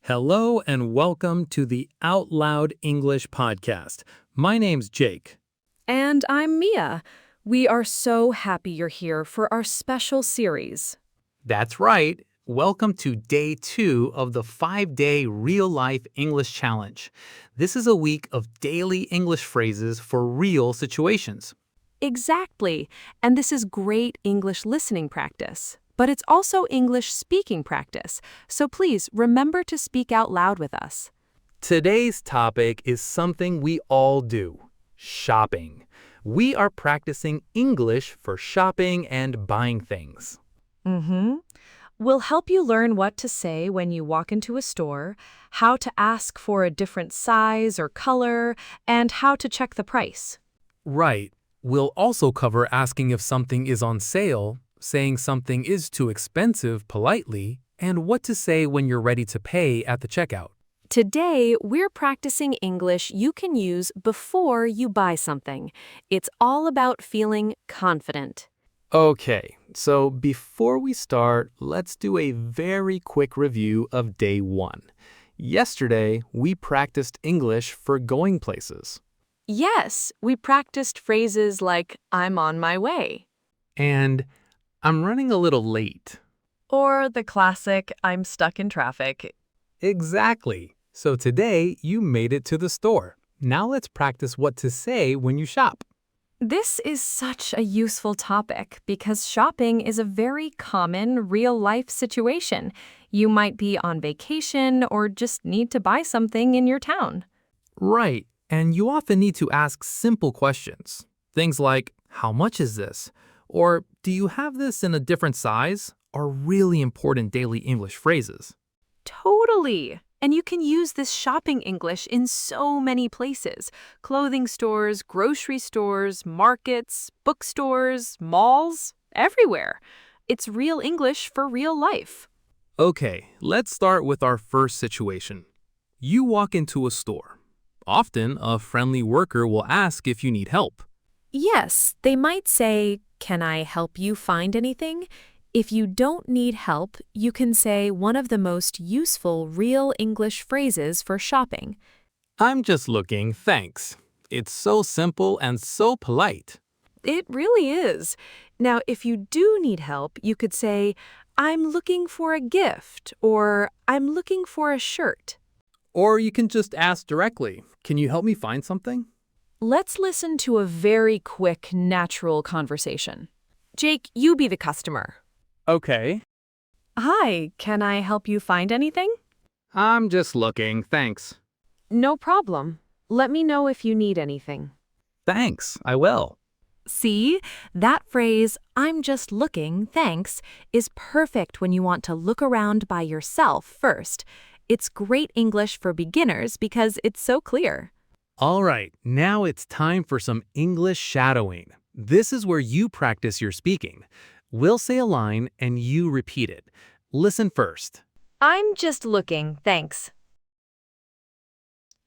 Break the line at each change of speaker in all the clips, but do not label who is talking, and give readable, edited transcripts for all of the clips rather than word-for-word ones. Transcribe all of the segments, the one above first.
Hello and welcome to the Out Loud English podcast. My name's Jake.
And I'm Mia. We are so happy you're here for our special series.
That's right. Welcome to day 2 of the 5-day real-life English challenge. This is a week of daily English phrases for real situations.
Exactly. And this is great English listening practice. But it's also English speaking practice. So please remember to speak out loud with us.
Today's topic is something we all do: shopping. We are practicing English for shopping and buying things.
We'll help you learn what to say when you walk into a store, how to ask for a different size or color, and how to check the price.
Right. We'll also cover asking if something is on sale, saying something is too expensive politely, and what to say when you're ready to pay at the checkout.
Today, we're practicing English you can use before you buy something. It's all about feeling confident.
Okay, so before we start, let's do a very quick review of day 1. Yesterday, we practiced English for going places.
Yes, we practiced phrases like, I'm on my way.
And I'm running a little late.
Or the classic, I'm stuck in traffic.
Exactly. So today, you made it to the store. Now let's practice what to say when you shop.
This is such a useful topic because shopping is a very common real-life situation. You might be on vacation or just need to buy something in your town.
Right, and you often need to ask simple questions. Things like, how much is this? Or, do you have this in a different size? Are really important daily English phrases.
Totally! And you can use this shopping English in so many places. Clothing stores, grocery stores, markets, bookstores, malls, everywhere. It's real English for real life.
Okay, let's start with our first situation. You walk into a store. Often, a friendly worker will ask if you need help.
Yes, they might say, "Can I help you find anything?" If you don't need help, you can say one of the most useful real English phrases for shopping.
I'm just looking, thanks. It's so simple and so polite.
It really is. Now, if you do need help, you could say, I'm looking for a gift, or I'm looking for a shirt.
Or you can just ask directly, can you help me find something?
Let's listen to a very quick, natural conversation. Jake, you be the customer.
Okay.
Hi, can I help you find anything?
I'm just looking, thanks.
No problem. Let me know if you need anything.
Thanks, I will.
See, that phrase, I'm just looking, thanks, is perfect when you want to look around by yourself first. It's great English for beginners because it's so clear.
All right, now it's time for some English shadowing. This is where you practice your speaking. We'll say a line and you repeat it. Listen first.
I'm just looking, thanks.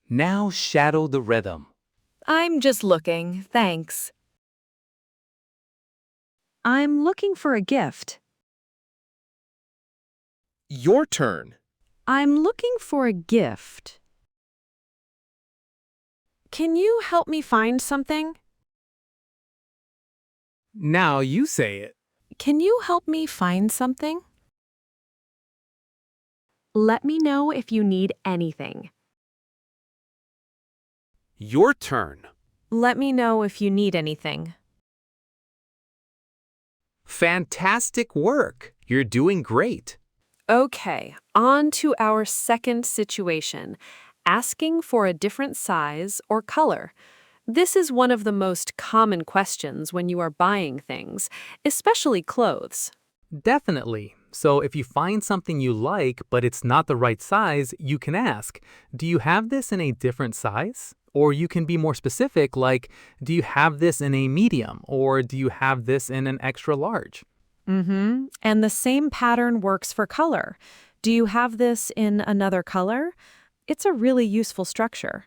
Now shadow the rhythm.
I'm just looking, thanks. I'm looking for a gift.
Your turn.
I'm looking for a gift. Can you help me find something?
Now you say it.
Can you help me find something? Let me know if you need anything.
Your turn.
Let me know if you need anything.
Fantastic work. You're doing great.
Okay, on to our second situation, asking for a different size or color. This is one of the most common questions when you are buying things, especially clothes.
Definitely. So if you find something you like, but it's not the right size, you can ask, do you have this in a different size? Or you can be more specific, like, do you have this in a medium? Or do you have this in an extra large?
And the same pattern works for color. Do you have this in another color? It's a really useful structure.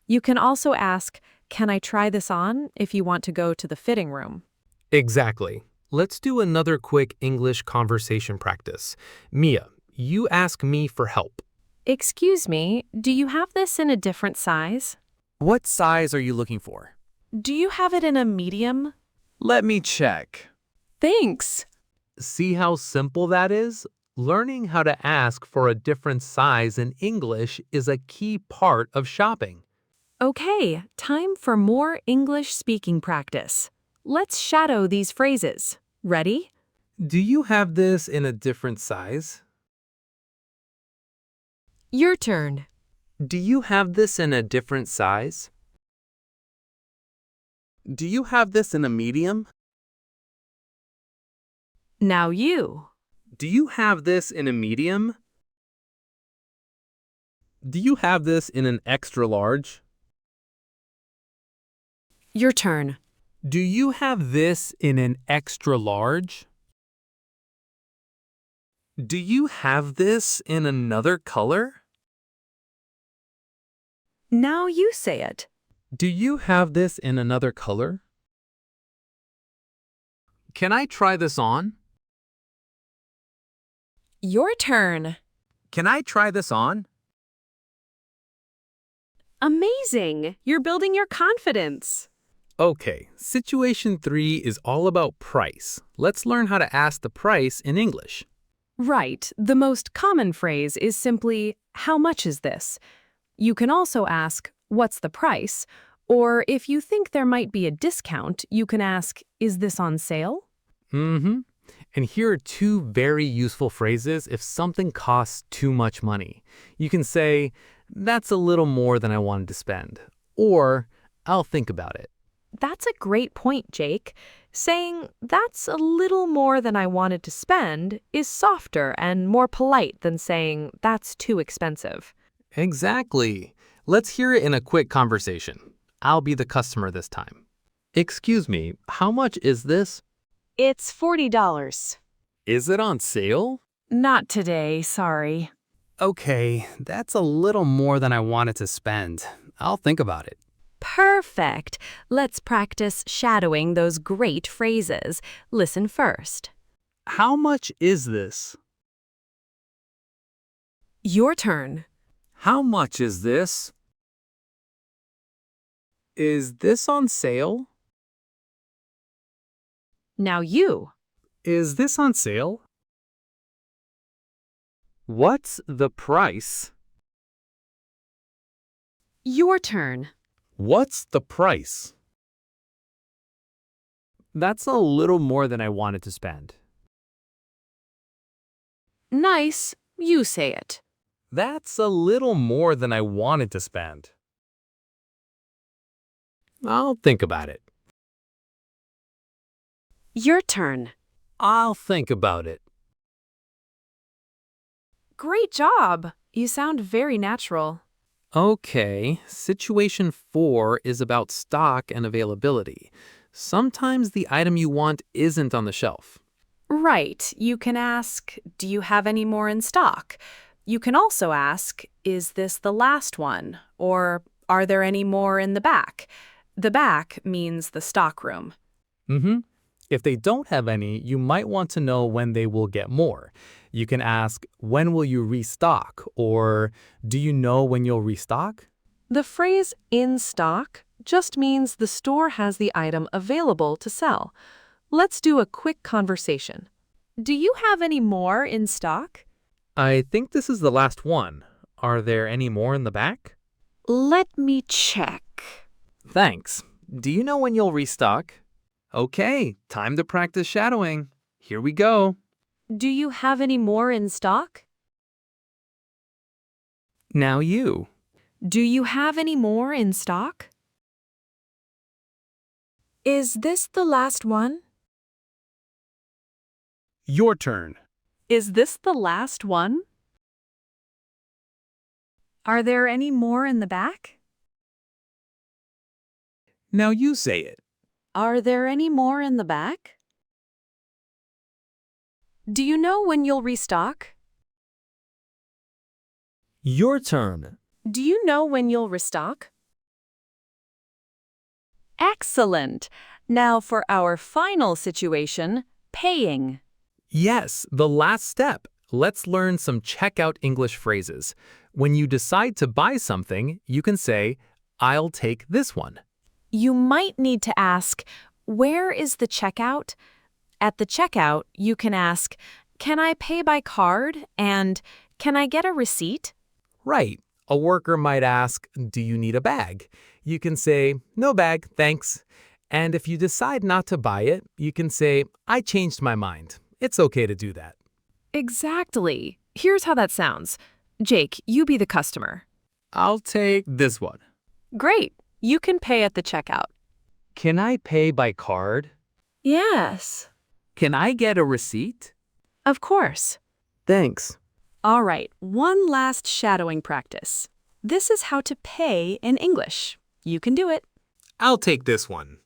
You can also ask, can I try this on if you want to go to the fitting room?
Exactly. Let's do another quick English conversation practice. Mia, you ask me for help.
Excuse me, do you have this in a different size?
What size are you looking for?
Do you have it in a medium?
Let me check.
Thanks.
See how simple that is? Learning how to ask for a different size in English is a key part of shopping.
Okay, time for more English speaking practice. Let's shadow these phrases. Ready?
Do you have this in a different size?
Your turn.
Do you have this in a different size?
Do you have this in a medium?
Now you.
Do you have this in a medium? Do you have this in an extra large?
Your turn.
Do you have this in an extra large? Do you have this in another color?
Now you say it.
Do you have this in another color? Can I try this on?
Your turn.
Can I try this on?
Amazing! You're building your confidence.
Okay, situation 3 is all about price. Let's learn how to ask the price in English.
Right. The most common phrase is simply, how much is this? You can also ask, what's the price? Or if you think there might be a discount, you can ask, is this on sale?
Mm-hmm. And here are 2 very useful phrases if something costs too much money. You can say, that's a little more than I wanted to spend. Or, I'll think about it.
That's a great point, Jake. Saying, that's a little more than I wanted to spend is softer and more polite than saying, that's too expensive.
Exactly. Let's hear it in a quick conversation. I'll be the customer this time. Excuse me, how much is this?
It's $40.
Is it on sale?
Not today, sorry.
Okay, that's a little more than I wanted to spend. I'll think about it.
Perfect. Let's practice shadowing those great phrases. Listen first.
How much is this?
Your turn.
How much is this? Is this on sale?
Now you.
Is this on sale? What's the price?
Your turn.
What's the price? That's a little more than I wanted to spend.
Nice. You say it.
That's a little more than I wanted to spend. I'll think about it.
Your turn.
I'll think about it.
Great job. You sound very natural.
Okay, situation 4 is about stock and availability. Sometimes the item you want isn't on the shelf.
Right. You can ask, do you have any more in stock? You can also ask, is this the last one? Or are there any more in the back? The back means the stock room.
Mm-hmm. If they don't have any, you might want to know when they will get more. You can ask, when will you restock? Or, do you know when you'll restock?
The phrase in stock just means the store has the item available to sell. Let's do a quick conversation. Do you have any more in stock?
I think this is the last one. Are there any more in the back?
Let me check.
Thanks. Do you know when you'll restock? Okay, time to practice shadowing. Here we go.
Do you have any more in stock?
Now you.
Do you have any more in stock? Is this the last one?
Your turn.
Is this the last one? Are there any more in the back?
Now you say it.
Are there any more in the back? Do you know when you'll restock?
Your turn.
Do you know when you'll restock? Excellent. Now for our final situation, paying.
Yes, the last step. Let's learn some checkout English phrases. When you decide to buy something, you can say, I'll take this one.
You might need to ask, where is the checkout? At the checkout, you can ask, can I pay by card? And can I get a receipt?
Right. A worker might ask, do you need a bag? You can say, no bag, thanks. And if you decide not to buy it, you can say, I changed my mind. It's okay to do that.
Exactly. Here's how that sounds. Jake, you be the customer.
I'll take this one.
Great. You can pay at the checkout.
Can I pay by card?
Yes.
Can I get a receipt?
Of course.
Thanks.
All right, one last shadowing practice. This is how to pay in English. You can do it.
I'll take this one.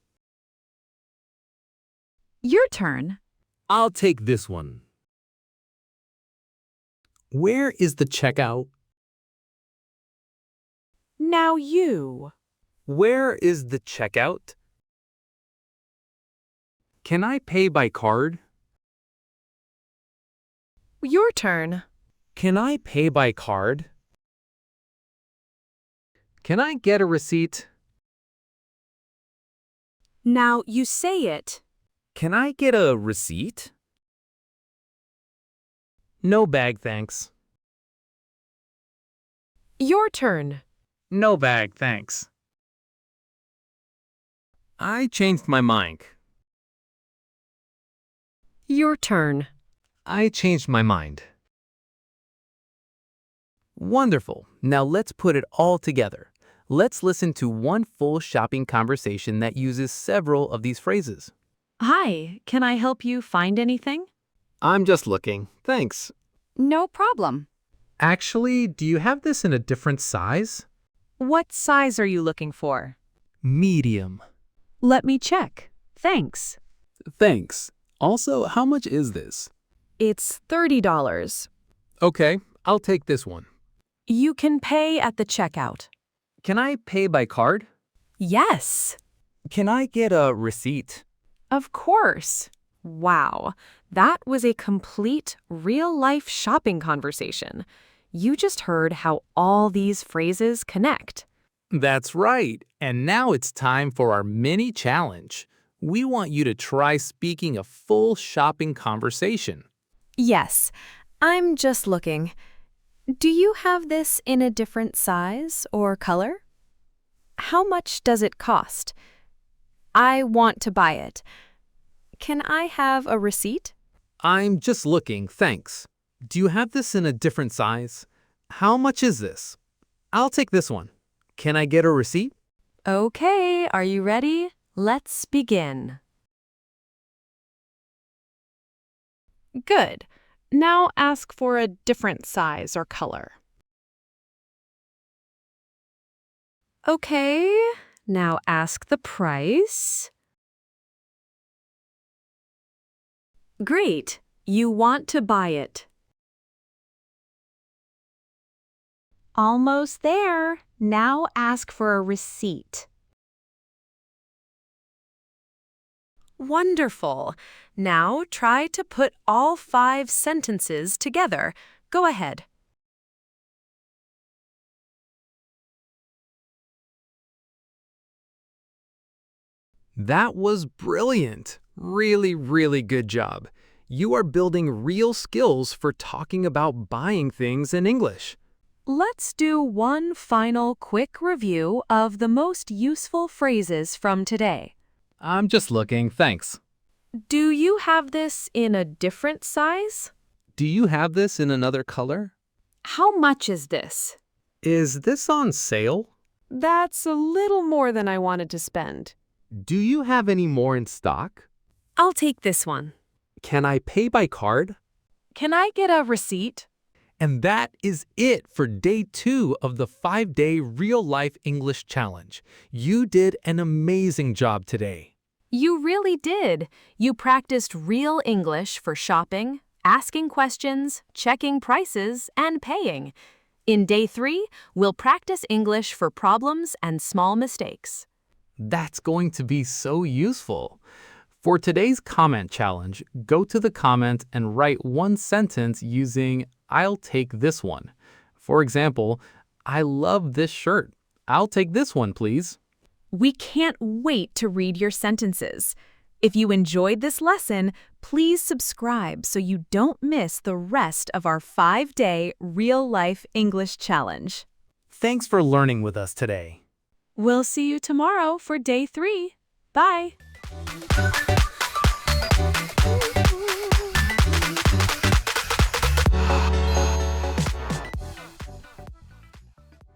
Your turn.
I'll take this one.
Where is the checkout?
Now you.
Where is the checkout?
Can I pay by card?
Your turn.
Can I pay by card? Can I get a receipt?
Now you say it.
Can I get a receipt? No bag, thanks.
Your turn.
No bag, thanks. I changed my mind.
Your turn.
I changed my mind. Wonderful. Now let's put it all together. Let's listen to one full shopping conversation that uses several of these phrases.
Hi, can I help you find anything?
I'm just looking. Thanks.
No problem.
Actually, do you have this in a different size?
What size are you looking for?
Medium.
Let me check. Thanks.
Thanks. Also, how much is this?
It's $30.
Okay, I'll take this one.
You can pay at the checkout.
Can I pay by card?
Yes.
Can I get a receipt?
Of course. Wow, that was a complete real-life shopping conversation. You just heard how all these phrases connect.
That's right. And now it's time for our mini challenge. We want you to try speaking a full shopping conversation.
Yes, I'm just looking. Do you have this in a different size or color? How much does it cost? I want to buy it. Can I have a receipt?
I'm just looking, thanks. Do you have this in a different size? How much is this? I'll take this one. Can I get a receipt?
Okay, are you ready? Let's begin. Good. Now ask for a different size or color. Okay, now ask the price. Great, you want to buy it. Almost there. Now ask for a receipt. Wonderful. Now try to put all 5 sentences together. Go ahead.
That was brilliant. Really, really good job. You are building real skills for talking about buying things in English.
Let's do one final quick review of the most useful phrases from today.
I'm just looking, thanks.
Do you have this in a different size?
Do you have this in another color?
How much is this?
Is this on sale?
That's a little more than I wanted to spend.
Do you have any more in stock?
I'll take this one.
Can I pay by card?
Can I get a receipt?
And that is it for day 2 of the 5-day real-life English challenge. You did an amazing job today.
You really did. You practiced real English for shopping, asking questions, checking prices, and paying. In day 3, we'll practice English for problems and small mistakes.
That's going to be so useful. For today's comment challenge, go to the comment and write one sentence using "I'll take this one." For example, "I love this shirt. I'll take this one, please."
We can't wait to read your sentences. If you enjoyed this lesson, please subscribe so you don't miss the rest of our 5-day real-life English challenge.
Thanks for learning with us today.
We'll see you tomorrow for day 3. Bye!